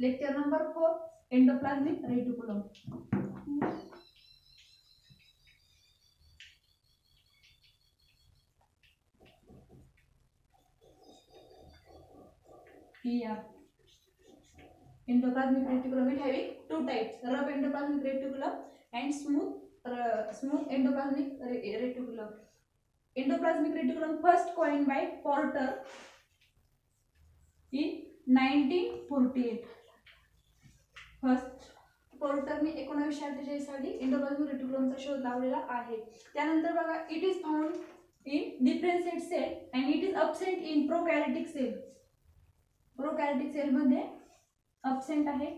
Lecture number 4, endoplasmic reticulum. Here, endoplasmic reticulum is having two types: rough endoplasmic reticulum and smooth endoplasmic reticulum. Endoplasmic reticulum first coined by Porter in 1948. First पोर्टरने 1948 साली endoplasmic रेटिक्युलमचा शोध लावलेला आहे. त्यानंतर बघा, it is found in differentiate cell and it is absent in prokaryotic cell. Prokaryotic cell मध्ये absent आहे.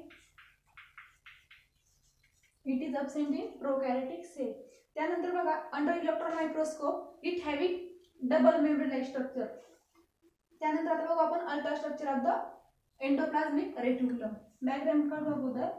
It is absent in prokaryotic cell. त्यानंतर बघा, under electron microscope it having double membrane structure. त्यानंतर आता बघू आपण ultra structure of the endoplasmic reticulum. Diagram काढू अगोदर.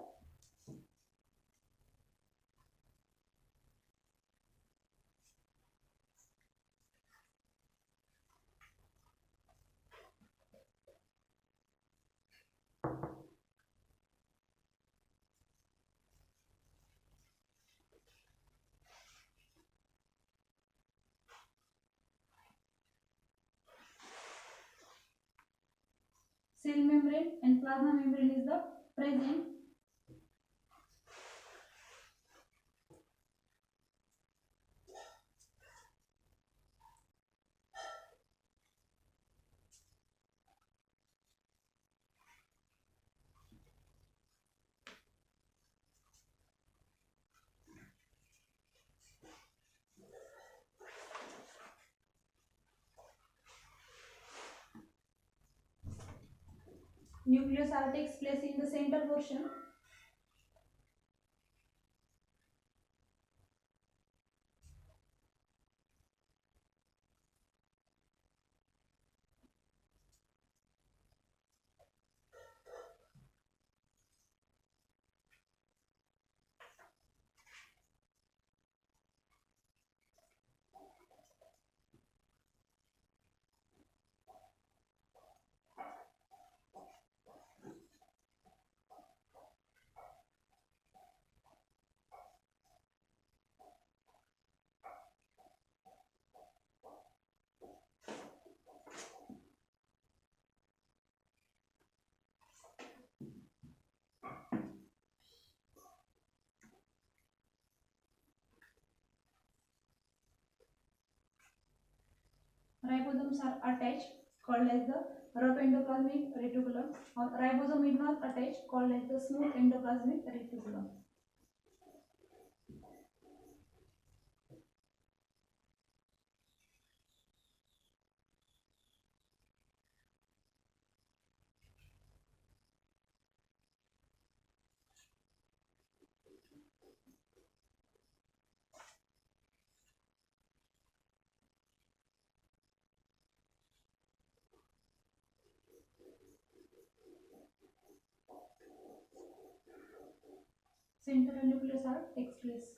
Cell membrane and plasma membrane is the present. Nucleus takes place in the center portion. Ribosomes are attached, called as the rough endoplasmic reticulum, or ribosome is not attached, called as the smooth endoplasmic reticulum. Central nucleus takes place.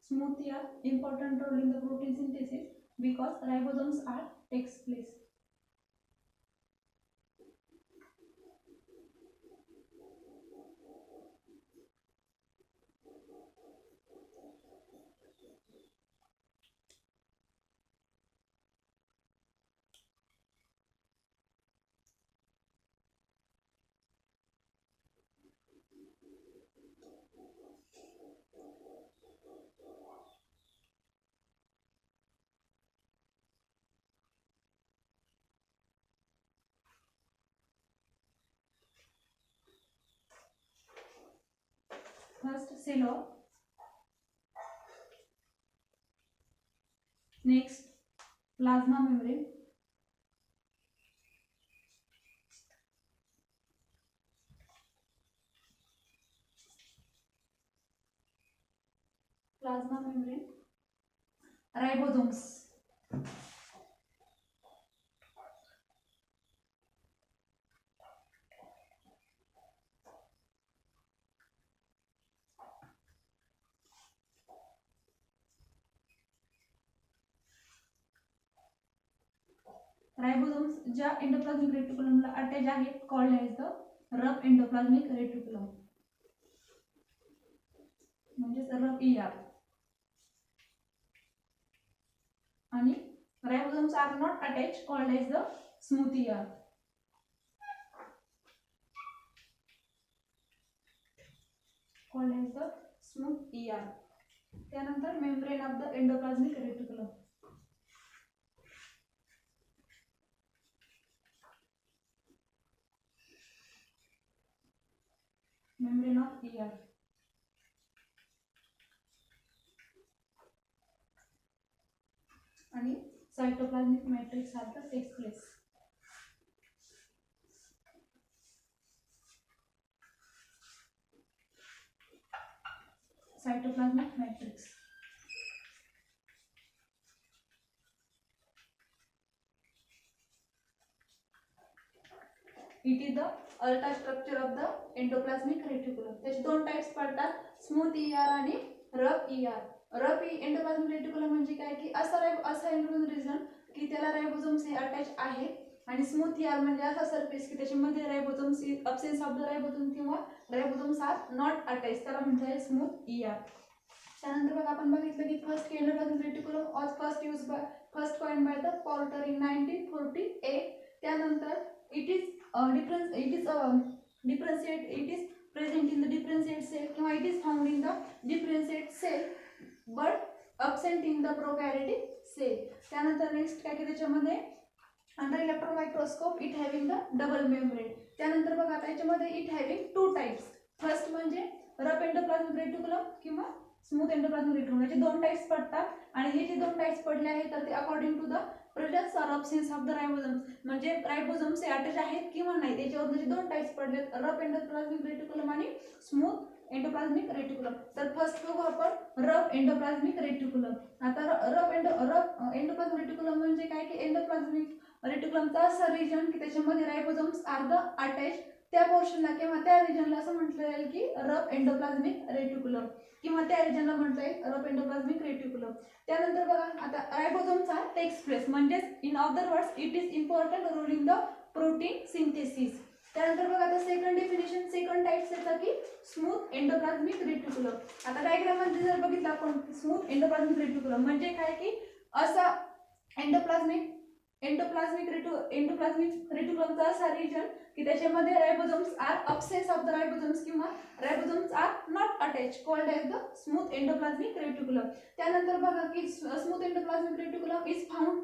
Smooth here important role in the protein synthesis because ribosomes takes place. First cell wall, next plasma membrane, ribosomes, ribosomes ज्या endoplasmic रेटिक्युलमला attach आहेत called as the rough endoplasmic reticulum, म्हणजे rough ER. आणि ribosomes are not attach called as the smooth ER. Called as the smooth ER. त्यानंतर membrane of the endoplasmic reticulum. Membrane of ER. आणि सायटोप्लाझमिक matrix सारखं text place. सायटोप्लाझमिक matrix. It is the ultra structure of the endoplasmic reticulum. त्याचे दोन types पडतात, smooth ER आणि rough ER. Rough endoplasmic reticulum म्हणजे काय की असा एंडोप्लाझमिक रिजन की त्याला रायबोझोम्स हे अटॅच आहेत, आणि स्मूथ ER म्हणजे असा सरफेस की त्याच्यामध्ये ribosomes absence of the ribosome किंवा रायबोझोम्स आर नॉट अटॅच, त्याला म्हणतात स्मूथ ER. त्यानंतर बघा आपण बघितलं की first endoplasmic reticulum was first coined by the porter in 1948. त्यानंतर it is present in the differentiate cell किंवा it is found in the differentiate cell but absent in the prokaryotic cell. त्यानंतर next काय की त्याच्यामध्ये under electron microscope it having the double membrane. त्यानंतर बघा आता याच्यामध्ये it having two types. First म्हणजे रफ एंडोप्लाझमिक रेटिक्युलम किंवा स्मूथ एंडोप्लाझमिक रेटिक्युलम. याचे दोन टाइप्स पडतात, आणि हे जे दोन टाइप्स पडले आहेत तर ते according to the presence or absence of the ribosomes, म्हणजे रायबोझोम्स हे अटॅच आहेत किंवा नाही, त्याच्यावर जे दोन टाइप्स पडले, रफ एंडोप्लाझमिक रेटिक्युलम आणि स्मूथ एंडोप्लाझमिक रेटिक्युलम. तर फर्स्ट बघू आपण रफ एंडोप्लाझमिक रेटिक्युलम. आता रफ एंडोप्लाझमिक रेटिक्युलम म्हणजे काय की एंडोप्लाझमिक रेटिक्युलमचा असा रिजन की त्याच्यामध्ये रायबोझोम्स आर द अटॅच, त्या पोर्शनला किंवा त्या रिजनला असं म्हटलं जाईल की रफ एंडोप्लाझमिक रेटिक्युलम, किंवा त्या रिजनला म्हटलं जाईल रफ एंडोप्लाझमिक रेटिक्युलम. त्यानंतर बघा आता रायबोझोमचा टेक्स प्लेस, म्हणजेच in other words it is important role in the protein synthesis. त्यानंतर बघा आता सेकंड डेफिनेशन, सेकंड टाइप्स येतं की स्मूथ एंडोप्लाझमिक रेटिक्युलम. आता डायग्राम मध्ये जर बघितलं आपण स्मूथ एंडोप्लाझमिक रेटिक्युलम म्हणजे काय की असा एंडोप्लाझमिक रेटिक्युलमचा असा रिजन की त्याच्यामध्ये ribosomes are absence of the ribosomes किंवा ribosomes are not attach, called as the smooth endoplasmic reticulum. त्यानंतर बघा की smooth endoplasmic reticulum is found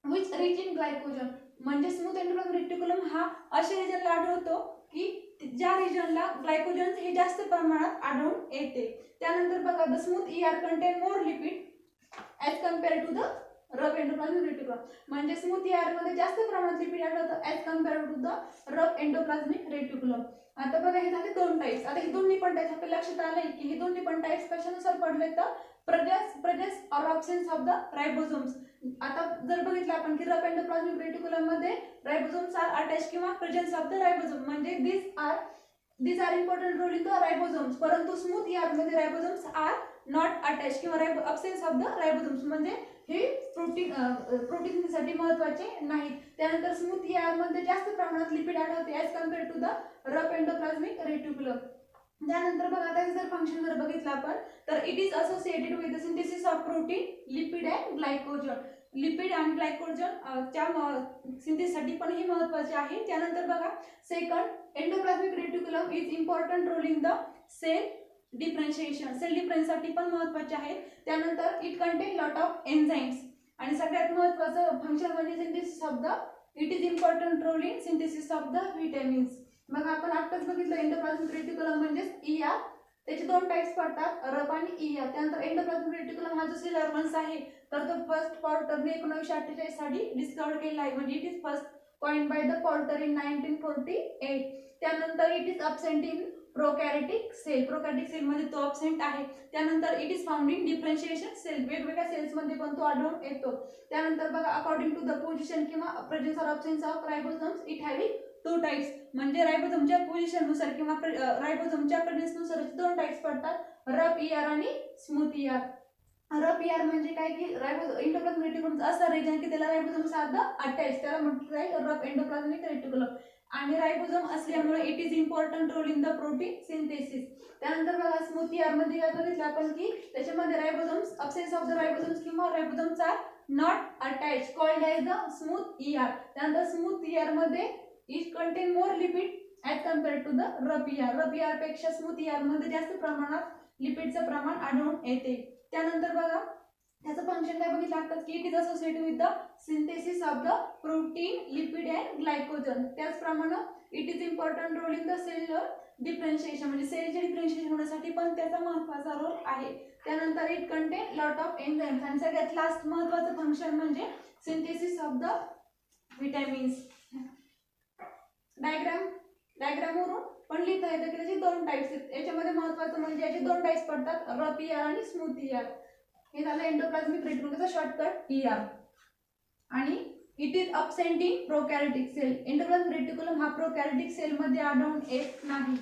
which rich in glycogen. म्हणजे स्मूथ एंडोप्लाझमिक रेटिक्युलम हा अशा रिजनला आढळतो की ज्या रिजनला ग्लायकोजन हे जास्त प्रमाणात आढळून येते. त्यानंतर बघा the smooth ER contain more lipid as compare to the rough endoplasmic reticulum. म्हणजे स्मूथ ER मध्ये जास्त प्रमाणात लिपिड आढळतं as compare to the rough endoplasmic reticulum. आता बघा हे झाले दोन टाइप्स. आता हे दोन्ही पण टाइप्स आपल्या लक्षात आले की हे दोन्ही पण टाइप्स कशानुसार पडले तर presence or absence of the ribosomes. आता जर बघितलं आपण की रफ एंडोप्लाझमिक रेटिक्युलम मध्ये रायबोझोम्स आर अटॅच किंवा प्रेझेन्स ऑफ द रायबोझोम, म्हणजे these are important role in the ribosomes. परंतु स्मूथ ER मध्ये रायबोझोम्स आर नॉट अटॅच किंवा अब्सेन्स ऑफ द रायबोझोम्स, म्हणजे हे प्रोटीनसाठी महत्त्वाचे नाहीत. त्यानंतर स्मूथ ER मध्ये जास्त प्रमाणात लिपिड आढळते as compare to the rough endoplasmic reticulum. त्यानंतर बघा आता जर फंक्शन जर बघितलं आपण तर it is associated with the synthesis of protein, lipid and glycogen. Lipid आणि ग्लायकोजन च्या सिंथेसिससाठी पण हे महत्त्वाचे आहे. त्यानंतर बघा second endoplasmic reticulum is important role in the cell differentiation. Cell डिफरन्ससाठी पण महत्त्वाचे आहेत. त्यानंतर it contain lot of enzymes, आणि सगळ्यात महत्त्वाचं फंक्शन म्हणजे synthesis of the it is important role in synthesis of the vitamins. मग आपण आत्ताच बघितलं एंडोप्लाझमिक रेटिक्युलम म्हणजे ER, त्याचे दोन टाइप्स पडतात रफ आणि ER. त्यानंतर एंडोप्लाझमिक रेटिक्युलम हा जो सेल ऑर्गन्स आहे तर तो फर्स्ट पॉर्टरने 1948 साली डिस्कवर केला आहे, म्हणजे it is first coined by the Porter in 1948. त्यानंतर it is absent in prokaryotic cell मध्ये तो अब्सेंट आहे. त्यानंतर it is found in differentiation cell, वेगवेगळ्या सेल्स मध्ये पण तो आढळून येतो. त्यानंतर बघा अकॉर्डिंग टू द पोझिशन किंवा presence or absence of ribosomes it having two types, म्हणजे रायबोझोमच्या पोझिशननुसार किंवा रायबोझोमच्या प्रेझेन्सनुसार दोन टाइप्स पडतात, रफ ER आणि स्मूथ ER. रफ ER म्हणजे काय की एंडोप्लाझमिक रेटिक्युलम असा रिजन की त्याला रायबोझोम साधा अटॅच, त्याला म्हटलं जाईल रफ एंडोप्लाझमिक रेटिक्युलम. आणि रायबोझोम असल्यामुळे it is important role in the protein synthesis. त्यानंतर बघा स्मूथ ईआर मध्ये काय बघितलं आपण की त्याच्यामध्ये ribosomes, absence of the ribosomes किंवा ribosomes are not attach, called as the smooth ER. त्यानंतर स्मूथ ईआर मध्ये it contain more lipid as compared to the rough ER. Rough ER पेक्षा स्मूथ ईआर मध्ये जास्त प्रमाणात लिपिडचं प्रमाण आढळून येते. त्यानंतर बघा त्याचं फंक्शन काय बघितलं आताच की it is associated with the synthesis of the protein, lipid and glycogen. त्याचप्रमाणे it is important role in the cellular differentiation, म्हणजे सेलचे डिफरन्शिएशन होण्यासाठी पण त्याचा महत्त्वाचा रोल आहे. त्यानंतर it contain lot of enzymes. आणि सगळ्यात लास्ट महत्त्वाचं फंक्शन म्हणजे सिंथेसिस ऑफ द विटॅमिन्स. डायग्रामवरून पण लिहिता येतं की त्याचे दोन टाइप्स आहेत. याच्यामध्ये महत्त्वाचं म्हणजे याचे दोन टाइप्स पडतात, रफ ईआर आणि स्मूथ ईआर. हे झालं एंडोप्लाझमिक रेटिक्युलमचा शॉर्टकट ईआर. आणि it is absent in prokaryotic cell. Endoplasmic reticulum हा प्रोकॅरियोटिक सेल मध्ये आढळून येत नाही.